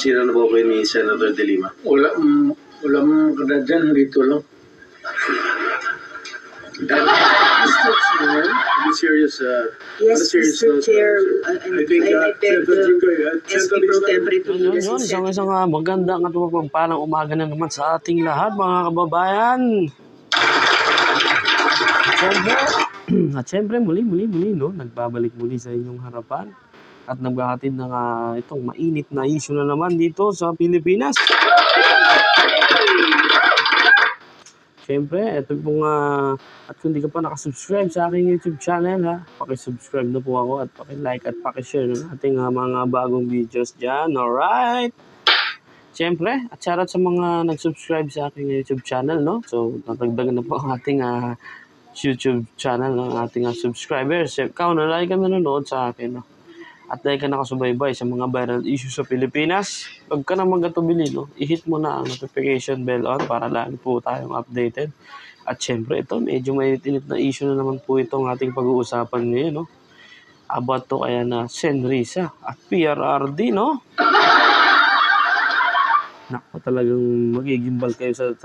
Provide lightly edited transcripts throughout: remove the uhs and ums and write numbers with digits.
Sino na po kayo ni Senator De Lima? Wala mong kadadyan, dito lang. Be serious. Yes, Mr. Chair. I beg SP Pro Tempore to lead us in Isang magandang at mapagpalang umaga na naman sa ating lahat, mga kababayan. Siyempre, muli, no? Nagbabalik muli sa inyong harapan. At naghahatid ng itong mainit na issue na naman dito sa Pilipinas. Siyempre, ito pong at kung di ka pa nakasubscribe sa aking YouTube channel, pakisubscribe na po ako at pakilike at pakishare ng ating mga bagong videos dyan. Alright! Siyempre, at shoutout sa mga nag-subscribe sa aking YouTube channel, no? So, natagdagan na po ang ating YouTube channel ng ating subscribers. Ikaw na like ka nanonood sa akin, no? At dahil ka nakasubaybay sa mga viral issues sa Pilipinas, huwag ka na magkatubili, no? I-hit mo na ang notification bell on para lagi po tayong updated. At syempre ito, medyo mainit-init na issue na naman po itong ating pag-uusapan ngayon, no? About to kaya na Senrisa at PRRD, no? Naku, talagang magigimbal kayo sa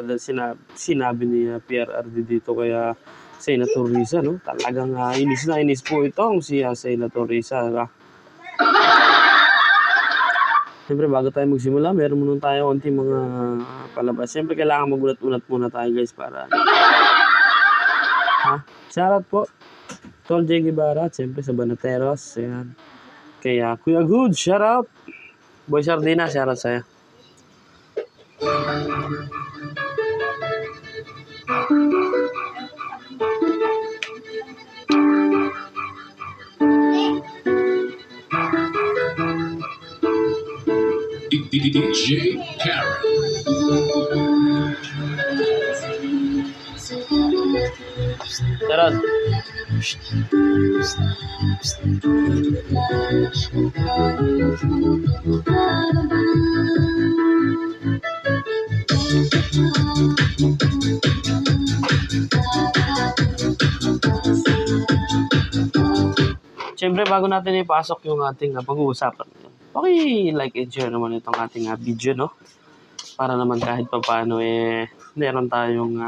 sinabi ni PRRD dito kaya Senator Risa, no? Talagang inis na inis po itong si Senator Risa, Siyempre, bago tayo magsimula, meron muna tayo konti mga palabas. Siyempre, kailangan magulat-ulat muna tayo, guys, para... Shoutout po. Tol J. Guevara, siyempre, sa Banateros. Ayan. Kaya, Kuya Good, shoutout. Boy Sardina, shoutout sa'yo. DJ Karen. Tarot. Siyempre, bago natin ipasok yung ating pag-uusapan, like and share naman itong ating video, no? Para naman kahit pa paano, meron tayong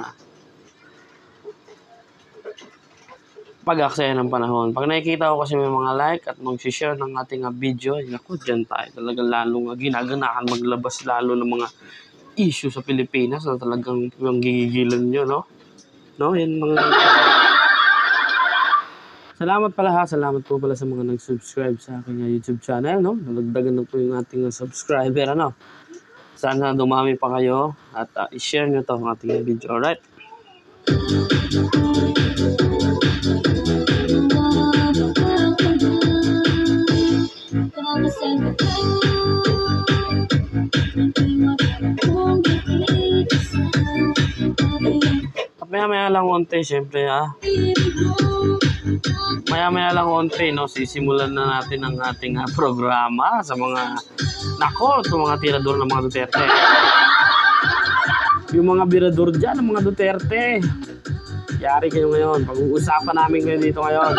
pag-aksaya ng panahon. Pag nakikita ko kasi may mga like at mag-share ng ating video, naku, dyan tayo. Talagang lalong ginaganahan maglabas lalo ng mga issue sa Pilipinas na talagang yung gigigilan nyo, no? No? Yan mga... Salamat pala salamat po pala sa mga nag-subscribe sa aking YouTube channel, no? Nalagdagan na po yung ating subscriber, ano? Sana dumami pa kayo at i-share nyo to ang ating video, alright? At maya-maya lang konti, syempre, Maya-maya lang konti, no? Sisimulan na natin ang ating programa sa mga itong mga tirador ng mga Duterte. Yung mga birador dyan ng mga Duterte. Yari kayo ngayon. Pag-uusapan namin kayo dito ngayon.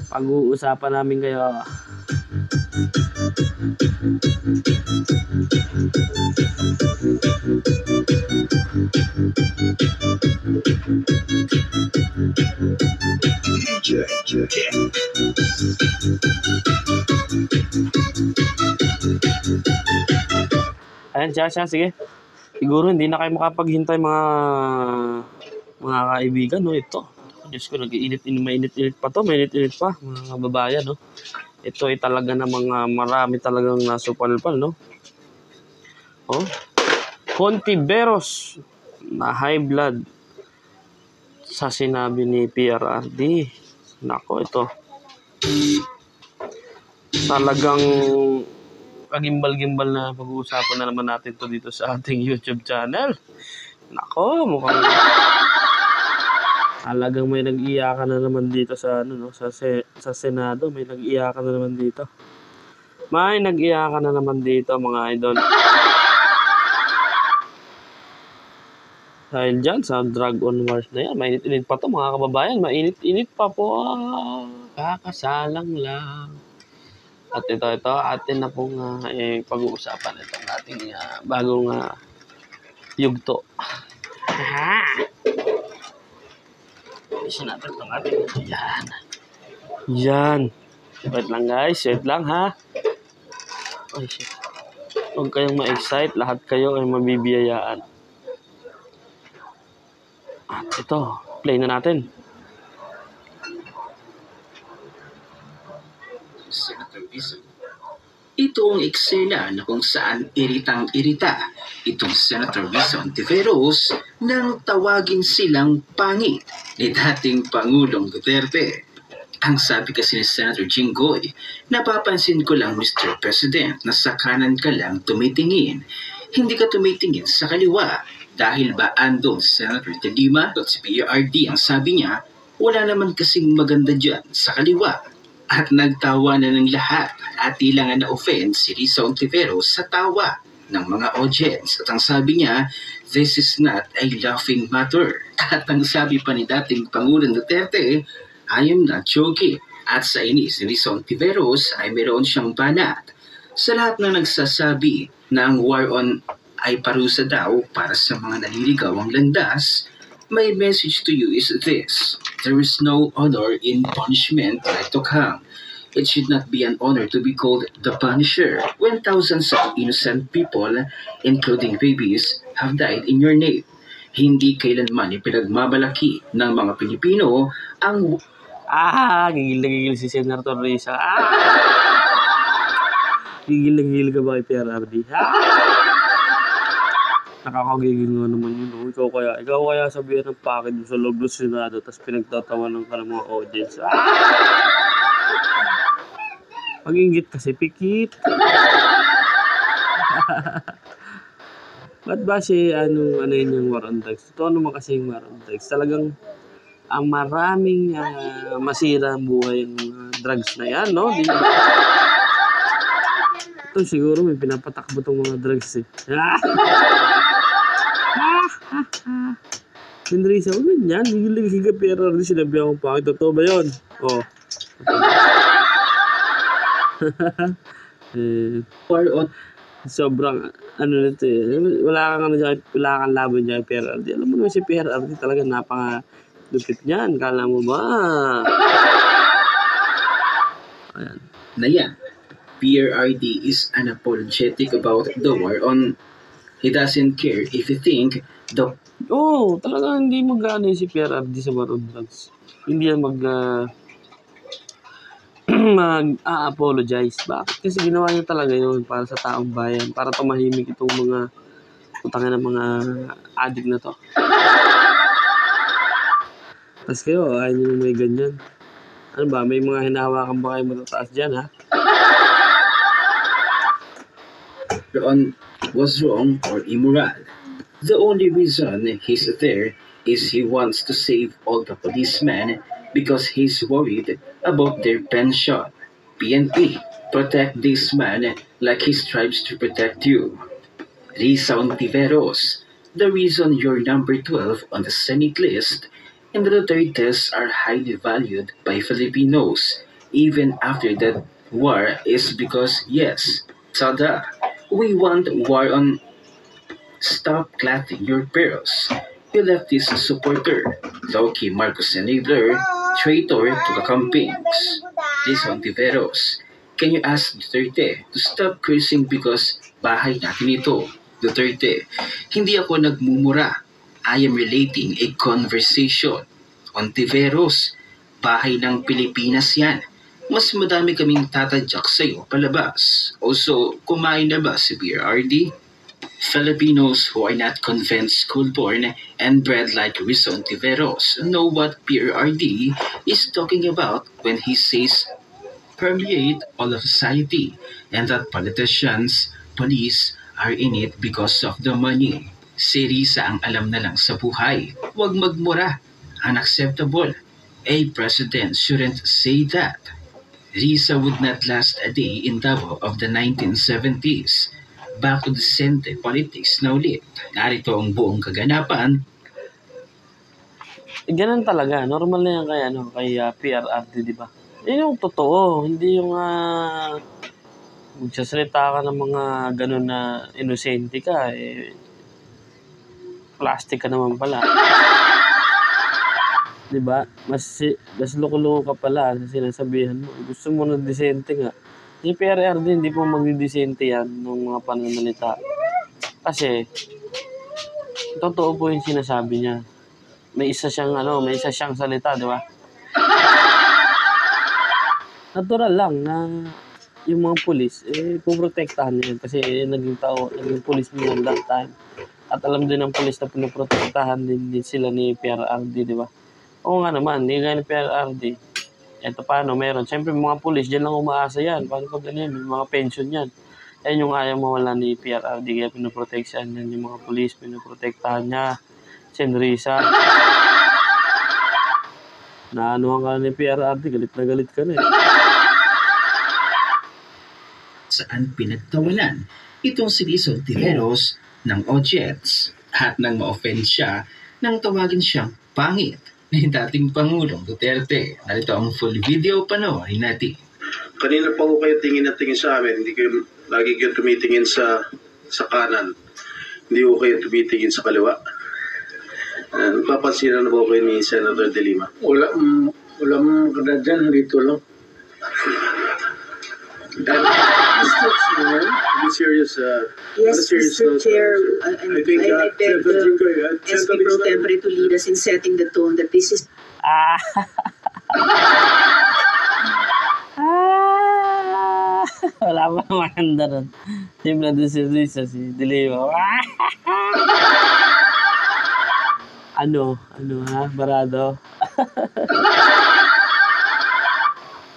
Pag-uusapan namin kayo. Ayan siya, sige. Siguro hindi na kayo makapaghintay mga kaibigan, no? Ito. Diyos ko, mainit-init pa to, mainit-init pa, mga kababayan, no? Ito ay talaga namang marami talagang nasupalpal, no? Oh. Contiveros na high blood sa sinabi ni PRRD. Nako, ito. Talagang kagimbal-gimbal na pag-uusapan na naman natin to dito sa ating YouTube channel. Nako, mukhang talagang may nag-iyakan na naman dito sa sa Senado, may nag-iyakan na naman dito. May nag-iyakan na naman dito, mga idol. Dahil dyan, sa drug on wars na yan, mainit-init pa to, mga kababayan. Mainit-init pa po. Kakasalang lang. At ito, atin na pong pag-uusapan itong ating bagong yugto. Isa natin itong ating yan. Wait lang guys, wait lang ha. Ay shit. Huwag kayong ma-excite, lahat kayo ay mabibiyayaan. At ito, play na natin. Senator Rizzo. Ito ang eksena na kung saan iritang-irita itong Senator Rizzo Ontiveros nang tawagin silang pangit ni dating Pangulong Duterte. Ang sabi kasi ni Senator Jinggoy, napapansin ko lang Mr. President na sa kanan ka lang tumitingin. Hindi ka tumitingin sa kaliwa. Dahil ba andon Senator De Lima at si PRD ang sabi niya, wala naman kasing maganda dyan sa kaliwa. At nagtawa na ng lahat at tila nga na-offend si Rizzo Ontiveros sa tawa ng mga audience. At ang sabi niya, this is not a laughing matter. At ang sabi pa ni dating Pangulong Duterte, I am not joking. At sa inis ni Rizzo Ontiveros ay meron siyang banat. Sa lahat na nagsasabi na ang war on ay parusa daw para sa mga naliligaw ang landas, my message to you is this. There is no honor in punishment like to come. It should not be an honor to be called the Punisher when thousands of innocent people, including babies, have died in your name. Hindi kailanman ipinagmamalaki ng mga Pilipino ang... Gigil na gigil si Senator Rizzo. Gigil na gigil ka ba kay PRRD? Nakakagigil nga naman yun. No? Ikaw kaya sabihan ng pakit mo sa loob ng Senado tapos pinagtatawanan ka ng mga audience. Pag-inggit kasi pikit. Ba't ba si ano yun yung war on drugs? Ito naman kasi yung war on drugs. Talagang ang maraming masira ang buhay ng drugs na yan, no? Di ba? Ito siguro may pinapatakbo tong mga drugs eh. Rizzo, ganyan. Higil ka pera rin sinabi akong pangit. Totoo ba yun? Oh. Sobrang ano nito eh. Wala kang laban dyan PRRD. Alam mo naman si PRRD talaga napaka-lupit niyan. Kala mo ba? Ayan. Na yan. PRRD is unapologetic about the war on. He doesn't care if you think the... Talaga hindi mag-ano si PRRD sa war on drugs. Hindi yan mag-apologize. Bakit? Kasi ginawa niya talaga yun para sa taong bayan. Para tumahimik itong mga utangin ng mga addict na to. Tapos kayo, ayaw nyo may ganyan. Ano ba? May mga hinahawakan ba kayo matataas dyan, ha? Was wrong or immoral. The only reason he's there is he wants to save all the policemen because he's worried about their pension. PNP, protect this man like he strives to protect you. Rizzo Ontiveros, the reason you're number 12 on the Senate list and the Dutertes are highly valued by Filipinos even after that war is because, yes, Sada, we want war on. Stop clatting your pearls. You leftist supporter, low-key Marcos enabler, traitor to the campaigns. Rizzo Ontiveros, can you ask Duterte to stop cursing because bahay natin ito? Duterte, hindi ako nagmumura. I am relating a conversation. Ontiveros, bahay ng Pilipinas yan. Mas madami kaming tatadyak sa'yo palabas. Also, kumain na ba si PRRD? Filipinos who are not convinced, school-born, and bred like Rizzo Ontiveros know what PRRD is talking about when he says permeate all of society and that politicians, police are in it because of the money. Si Rizzo ang alam na lang sa buhay. Huwag magmura. Unacceptable. A president shouldn't say that. Rizzo would not last a day in Davao of the 1970s. Back to decente politics na ulit. Narito ang buong kaganapan. Ganun talaga. Normal na yan kay PRRD, di ba? Yun yung totoo. Hindi yung magsasalita ka ng mga ganun na inosente ka, eh, plastic ka naman pala. Diba? Mas loko-loko ka pala sa sinasabihan mo. Gusto mo ng disente nga. Si PRRD, hindi po magdidisente yan ng mga pananalita. Kasi, totoo po yung sinasabi niya. May isa siyang salita, di ba? Natural lang na yung mga pulis, puprotektahan niya yun. Kasi naging pulis niya that time. At alam din ng pulis na pinoprotektahan din sila ni PRRD, di ba? Oo nga naman, hindi nga ni PRRD. Ito paano, meron. Siyempre, mga pulis, dyan lang umaasa yan. Paano pag ganyan, may mga pension yan. Yan yung ayaw mawala ni PRRD, kaya pinoprotektahan yan yung mga pulis, pinoprotektahan niya. Senrisa. Naanuhan ka ni PRRD, galit na galit ka na eh. Saan pinagtawanan itong si Lizon Tiveros ng audience at nang ma-offend siya nang tawagin siyang pangit ni dating Pangulong Duterte. Narito ang full video, panoorin natin. Kanina pa ko kayo tingin na tingin sa amin. Lagi kayo tumitingin sa kanan. Hindi ko kayo tumitingin sa kaliwa. Napapansin na ba kayo ni Senator De Lima? Walang kadadyan dito lang. Mr. Chair. To be serious, Yes, Mr. Chair, I beg the SP Pro Tempore to lead us in setting the tone that this is Ah! Wala pa maganda ron. Siyempre doon si Luisa, si Delio. Ano ha? Barado?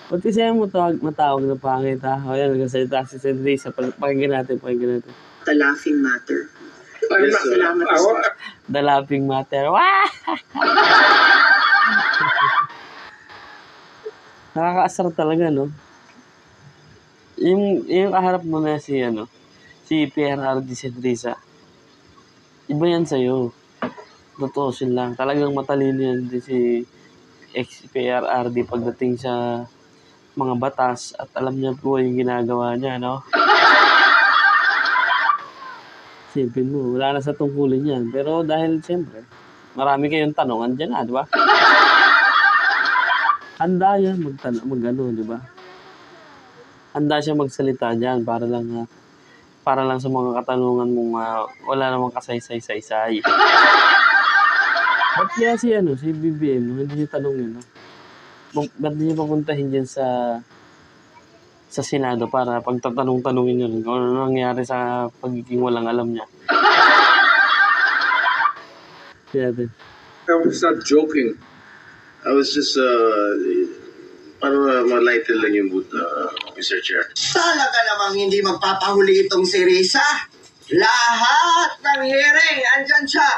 Ba't kasi mo matawag na pangit ha? O yan, nagsasalita si Luisa. Pakinggan natin. the laughing matter. Yes, Salamat. The laughing matter. Nakakaasar talaga, no? Yung kaharap mo na si PRRD Senrisa. Iba yan sa'yo. Totoo lang. Talagang matalino yan din si ex-PRRD pagdating sa mga batas at alam niya po yung ginagawa niya, no? Sipin mo, wala na sa tungkulin yan. Pero dahil siyempre, marami kayong tanongan dyan, di ba? Handa yan di ba? Handa siya magsalita dyan para lang sa mga katanungan mong wala namang kasaysay-saysay. Ba't kaya si BBM, hindi niya tanongin, no? Ba't niya papuntahin dyan sa Senado para pagtatanong-tanongin niya rin kung ano nangyari sa pagiging walang alam niya. I was not joking. I was just, para ma-lighten lang yung mood, Mr. Chair. Talaga namang hindi magpapahuli itong si Risa. Lahat ng hearing, andyan siya.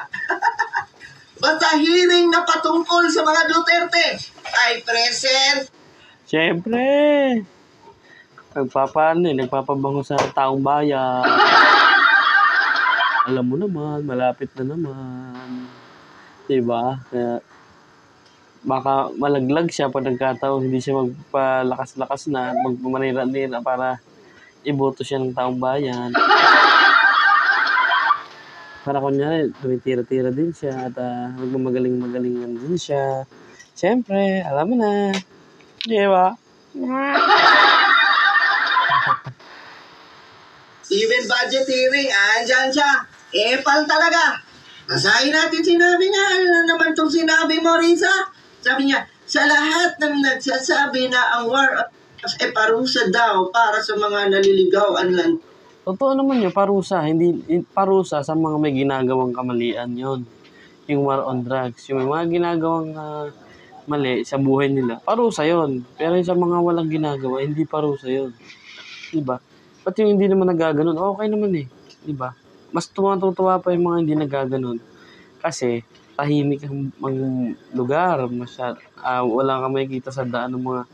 Basta hearing na patungkol sa mga Duterte ay present. Siyempre! Nagpapabango sa taong bayan. Alam mo naman, malapit na naman. Diba? Kaya, baka malaglag siya pag nagkataon, hindi siya magpalakas-lakas na, magpamanira-nira para iboto siya ng taong bayan. Para kunyari, tumitira-tira din siya at magmamagaling-magalingan din siya. Siyempre, alam mo na. Diba? Even budget hearing, andyan siya. Epal talaga. Basahin natin sinabi niya. Ano naman itong sinabi mo, Risa? Sabi niya, sa lahat ng nagsasabi na ang war parusa daw para sa mga naliligawan lang. Totoo naman yun, parusa. Hindi parusa sa mga may ginagawang kamalian yon. Yung war on drugs. Yung may mga ginagawang mali sa buhay nila, parusa yon. Pero sa mga walang ginagawa, hindi parusa yon. Diba? Pati yung hindi naman nagaganon, okay naman eh. Diba? Mas tuwa pa yung mga hindi nagaganon. Kasi, tahimik ang lugar. Wala ka makikita sa daan ng mga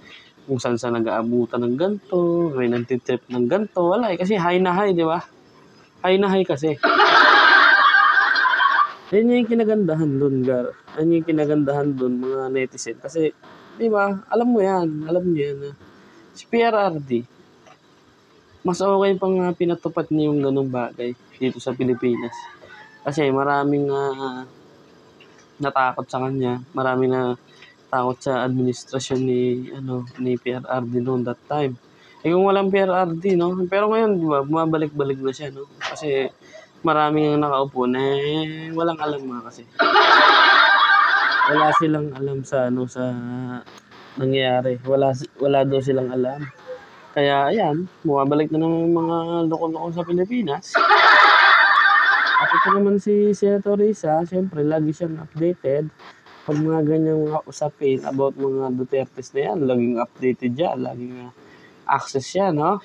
kung saan nag-aabutan ng ganito, may nagtitip ng ganito. Wala eh. Kasi high na high, di ba? High na high kasi. Yan yung kinagandahan dun, Gar. Yan yung kinagandahan dun, mga netizen. Kasi, di ba, alam mo yan. Alam niyo yan. Si PRRD, mas okay pang pinatupad niya yung ganung bagay dito sa Pilipinas. Kasi maraming natakot sa kanya, maraming na takot sa administrasyon ni PRRD noon that time. Kung walang PRRD, no? Pero ngayon, di ba, bumabalik-balik na siya, no? Kasi maraming nakaupo na walang alam kasi. Wala silang alam sa nangyayari. Wala daw silang alam. Kaya ayan, bumabalik na naman yung mga loko-loko sa Pilipinas. At ito naman si Senator Risa, siyempre lagi siyang updated. Pag mga ganyang mga usapin about mga Dutertes na yan, laging updated yan, laging access siya, no?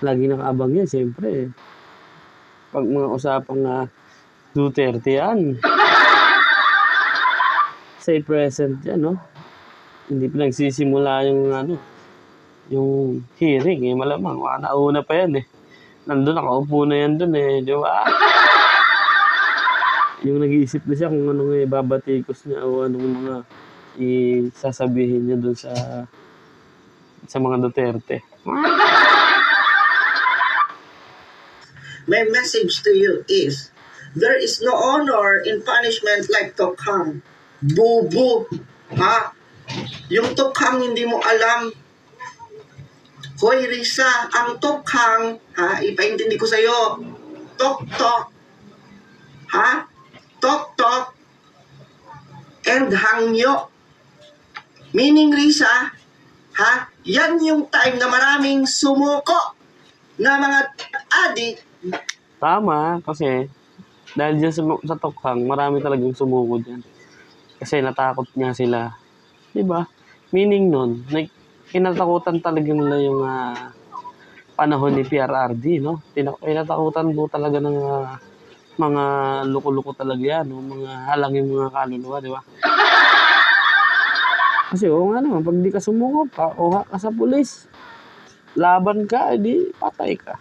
Lagi nakaabang yan, siyempre. Pag mga usapang Duterte yan, say present yan, no? Hindi pa nagsisimula yung hearing, malamang, nauna pa yan, Nandun, nakaupo na yan dun, di ba? Yung nag-iisip na siya kung anong babatikos niya o anong mga isasabihin niya dun sa mga Duterte. My message to you is, there is no honor in punishment like tokhang. Bubu. Ha? Yung tokhang hindi mo alam. Hoy Risa, ang tokhang, ipaintindi ko sa'yo. Tok-tok. Ha? Tok-tok. And hangyo. Meaning Risa, yan yung time na maraming sumuko na mga adik. Tama, kasi dahil dyan sa tokhang, marami talagang sumuko dyan. Kasi natakot nga sila. Diba? Meaning nun, kinatakutan talaga nila yung panahon ni PRRD, no? Kinatakutan mo talaga ng mga loko-loko talaga yan, no? Mga halangin mga kaluluwa, di ba? Kasi nga naman, pag di ka sumuko, pauha ka sa pulis. Laban ka, edi patay ka.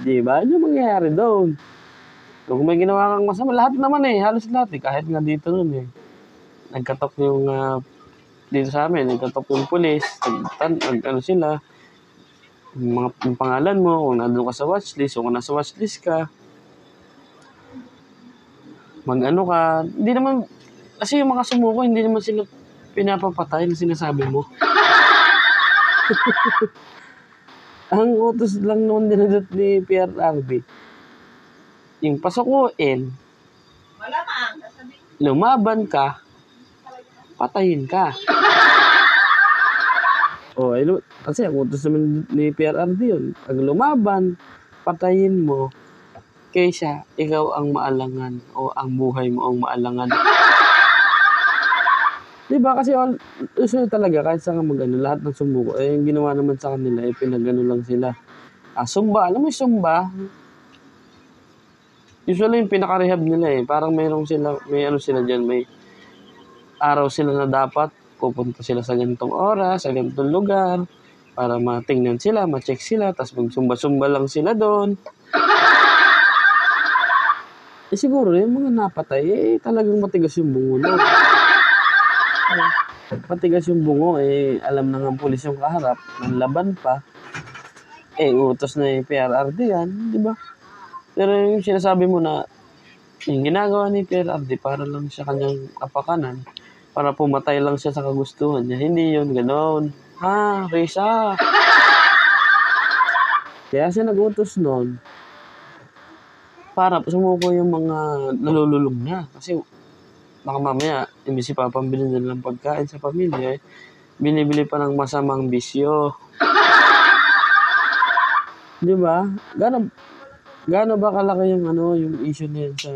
Di ba? Ano mangyayari doon? Kung may ginawa kang masama, lahat naman halos lahat kahit nga dito nun nagkatok yung dito sa amin, nagkatok yung pulis, sila, yung pangalan mo, kung nandun ka sa watchlist, o kung nasa watchlist ka, ka, hindi naman, kasi yung mga sumuko, hindi naman sila pinapapatay na sinasabi mo. Ang utos lang noon dinadot ni PRRD, yung pasukuin, lumaban ka, patayin ka. Kasi ang utos naman ni PRRD yun, pag lumaban, patayin mo, kaysa ikaw ang maalangan o ang buhay mo ang maalangan. Diba? Kasi uso talaga, kahit saan lahat ng sumuko, yung ginawa naman sa kanila, pinagano lang sila. Sumba, alam mo yung sumba? Usually yung pinaka-rehab nila parang may sila dyan, may araw sila na dapat pupunta sila sa ganitong oras, sa ganitong lugar, para matingnan sila, ma-check sila, tapos magsumba-sumba lang sila doon. Siguro yung mga napatay, talagang matigas yung bungo, no? Matigas yung bungo, alam na nga pulis yung kaharap, nanlaban pa, utos na yung PRRD yan, di ba? Pero yung sinasabi mo na, yung ginagawa ni PRRD para lang sa kanyang kapakanan, para pumatay lang siya sa kagustuhan niya, hindi yun ganoon. Risa! Kaya siya nag-utos noon, para sumuko yung mga nalululong na. Kasi baka mamaya, imbis ipapambili nila ng pagkain sa pamilya, binibili pa ng masamang bisyo. Di ba? Gaano ba kalaki yung issue na yan sa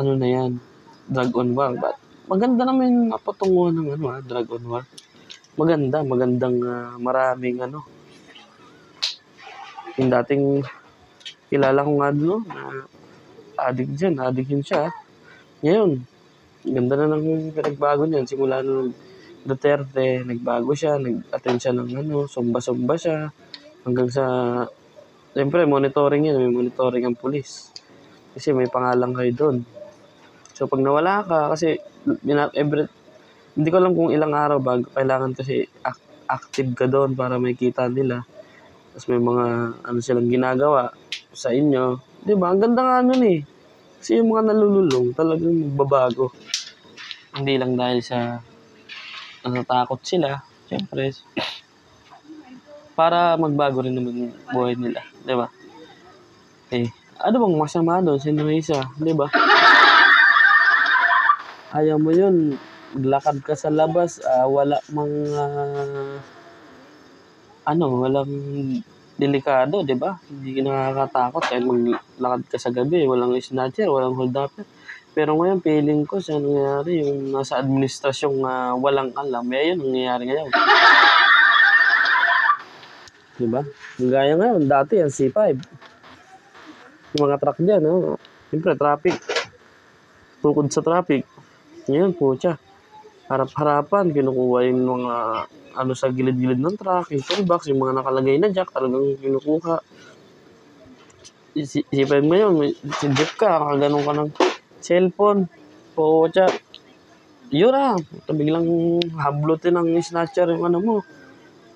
na yan, drug on war? But maganda naman yung patunguhan ng drug on war. Magandang maraming Yung dating kilala ko nga doon, addict yun siya. Ngayon, ganda na ng pinagbago niyan. Simula nung Duterte, nagbago siya, nag-attend siya ng sumba-sumba siya. Hanggang sa, siyempre, monitoring yan. May monitoring ang pulis. Kasi may pangalan kayo doon. So, pag nawala ka, kasi Hindi ko alam kung ilang araw bago kailangan kasi active ka doon para may kita nila. Tapos may mga ano silang ginagawa sa inyo. Di ba? Ang ganda nga nun eh. Kasi yung mga nalululong talagang magbabago. Hindi lang dahil sa natatakot sila. Siyempre, para magbago rin naman yung buhay nila. Di ba? Eh, ano bang masama doon si Risa? Di ba? Ayaw mo yun. Maglakad ka sa labas, wala mga walang delikado, di ba? Hindi ka nakakatakot kahit maglakad ka sa gabi, walang snatcher, walang hold-upper. Pero ngayon, feeling ko sa nangyayari, yung nasa administrasyong walang alam, yun ang nangyayari ngayon. Di ba? Gaya ngayon, dati ang C5. Yung mga truck dyan, siyempre, traffic. Tukod sa traffic. Ngayon, putya. Harap-harapan, kinukuha yung mga sa gilid-gilid ng truck, yung toolbox, yung mga nakalagay na jack, talagang kinukuha. Isipin mo yun, si jeep ka, kaganon ka ng cellphone, putya. Yun biglang hablutin ng snatcher yung mo,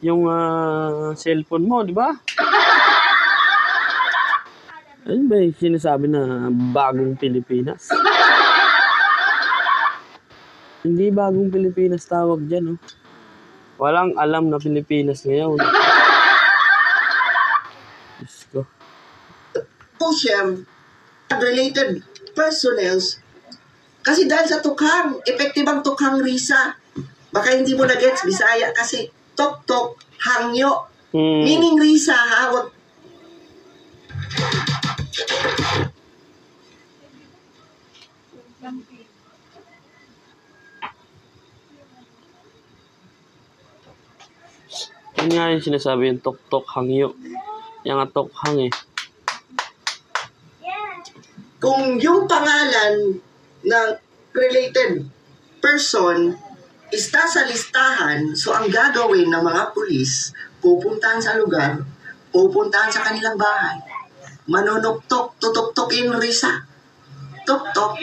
yung cellphone mo, di ba? Ayun ba yung sinasabi na bagong Pilipinas? Hindi bagong Pilipinas tawag dyan, Walang alam na Pilipinas ngayon. Diyos ko. Related personnels, kasi dahil sa tukhang, effective ang tukhang Risa. Baka hindi mo na-gets, Bisaya kasi. Tok-tok, hangyo. Meaning Risa, wag. Yun nga yung sinasabi yung tok-tok hangyo. Yung tok-hang Kung yung pangalan ng related person está sa listahan, so ang gagawin ng mga pulis, pupuntahan sa lugar, pupuntahan sa kanilang bahay, manunuktok, tutuktokin Risa. Tuktok,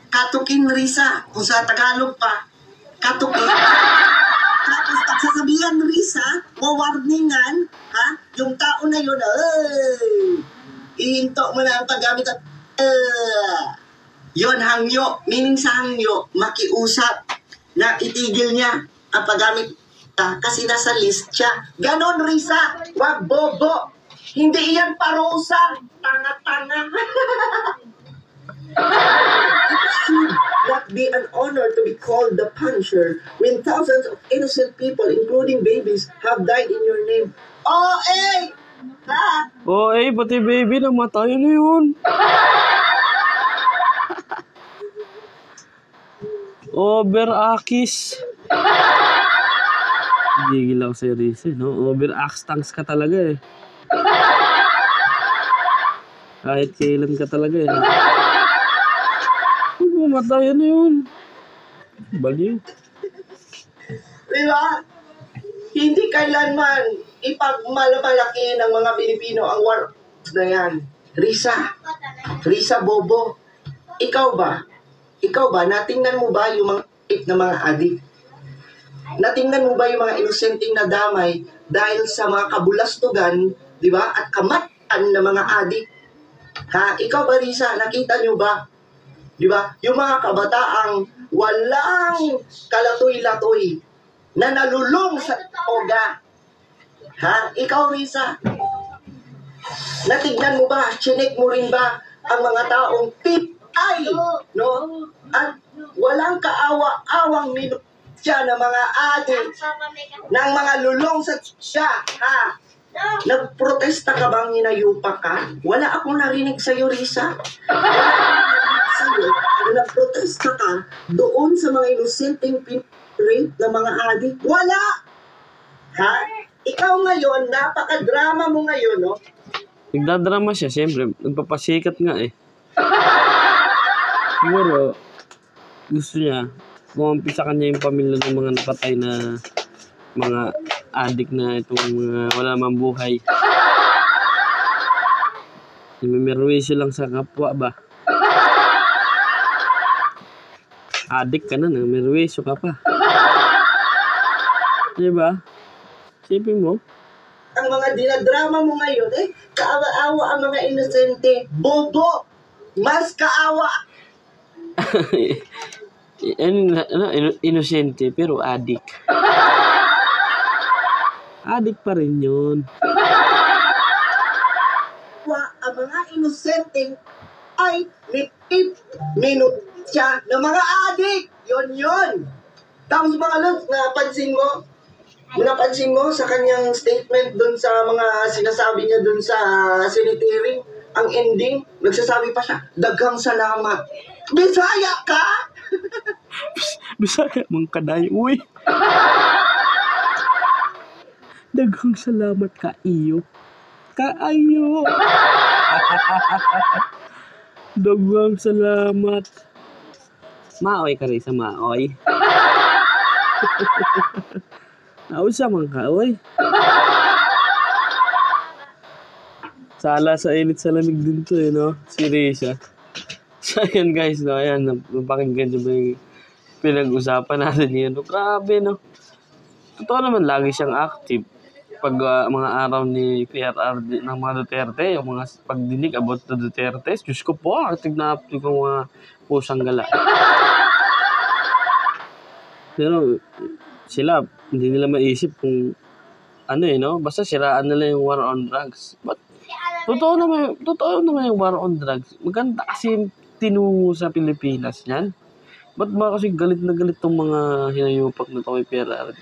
katukin Risa. Kung sa Tagalog pa, katukin. Tapos pagsasabihan Risa, wawarningan, yung tao na yun, ihinto mo na ang paggamit at yon hangyo, meaning sa hangyo, makiusap na itigil niya ang paggamit kasi nasa list siya. Ganon Risa, wag bobo. Hindi iyan parusa. Tanga-tanga. It should not be an honor to be called the Punisher when thousands of innocent people, including babies, have died in your name. Pati baby namatay na yun. Overakis. Gigil ako sa Risa, Overakstangs ka talaga Kahit kailan ka talaga Mamatayan na yun. Baliw. Diba? Hindi kailanman ipagmalaki ng mga Pilipino ang war na yan. Risa bobo. Ikaw ba, natingnan mo ba yung mga adik? Natingnan mo ba yung mga inosenteng nadamay dahil sa mga kabulastugan, di ba? At kamatan ng mga adik. Ikaw ba, Risa, nakita nyo ba? Di ba? Yung mga kabataang walang kalatoy-latoy na nalulong sa oga. Ikaw, Risa, natignan mo ba? Chinek mo rin ba ang mga taong pitay? At walang kaawa-awang minutya ng mga adik ng mga lulong sa siya. Nagprotesta ka bang hinayupa ka? Wala akong narinig sa'yo, Risa. Sa'yo, nagprotesta ka doon sa mga inosenteng rape ng mga adik. Wala! Ikaw ngayon, napaka-drama mo ngayon, Nagdadrama siya, siyempre. Nagpapasikat nga Siguro, gusto niya, kumampi sa kanya yung pamilya ng mga napatay na mga adik na itong mga wala mang buhay. May merwisyo lang sa kapwa ba? Adik ka na, merwisyo ka pa. Diba? Sipin mo. Ang mga dinadrama mo ngayon, kaawa-awa ang mga inosente. Bobo! Mas kaawa! Inosente, pero adik. Adik pa rin yun. Ang mga inosente ay minutya ng mga adik. Yun. Tapos mga lods, napansin mo sa kanyang statement dun sa mga sinasabi niya dun sa Senate hearing, ang ending, nagsasabi pa siya, daghang salamat. Bisaya ka? Bisaya mong kaday, uy. Daghang salamat ka iyo. Kaayo. Daghang salamat. Maoy ka rin sa maoy. Nausa man ka, uy. Sala sa init sa lamig din to, no? Si Risa. So, ayan guys, no? Ayan, napakinggan nyo ba yung pinag-usapan natin yun? No? Grabe, no? Totoo naman, lagi siyang active. Pag mga araw ni PRRD ng mga Duterte, yung mga pagdinig about the Duterte, Diyos ko po, active na active yung mga pusang gala. Pero, sila, hindi nila maisip kung no? Basta siraan nila yung war on drugs. But, totoo naman yung war on drugs. Maganda kasi yung tinungo sa Pilipinas yan. Ba't ba kasi galit na galit tong mga hinayupak na ito kay PRRD?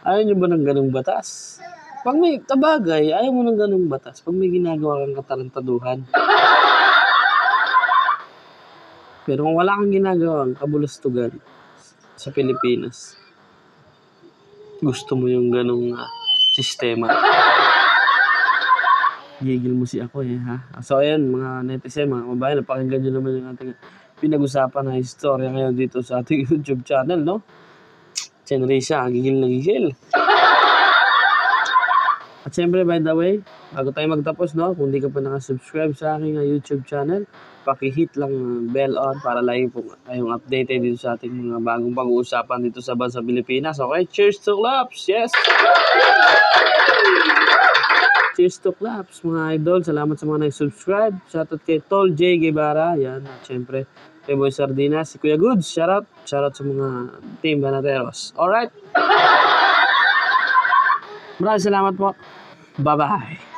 Ayaw nyo ba ng ganung batas? Pag may tabagay, ayaw mo ng ganung batas. Pag may ginagawa kang katarantaduhan. Pero kung wala kang ginagawang kabulastugan sa Pilipinas, gusto mo yung ganung sistema. Gigil mo si ako ha. So ayan mga netizen, mga mabayan, napakinggan nyo naman yung ating pinag-usapan na istorya ngayon dito sa ating YouTube channel, no? Risa, gigil na gigil. At syempre, by the way, bago tayo magtapos, no? Kung di ka pa nakasubscribe sa aking YouTube channel, paki-hit lang ang bell on para lagi po kayong updated dito sa ating mga bagong pag-uusapan dito sa bansa Pilipinas. Okay, cheers to claps! Yes! Cheers to claps, mga idol. Salamat sa mga nag-subscribe. Shoutout kay Tol J. Guevara. Yan, at syempre, kay Boy Sardinas, si Kuya Goods. Shoutout sa mga team Banateros. Alright? Maraming salamat po. Bye-bye.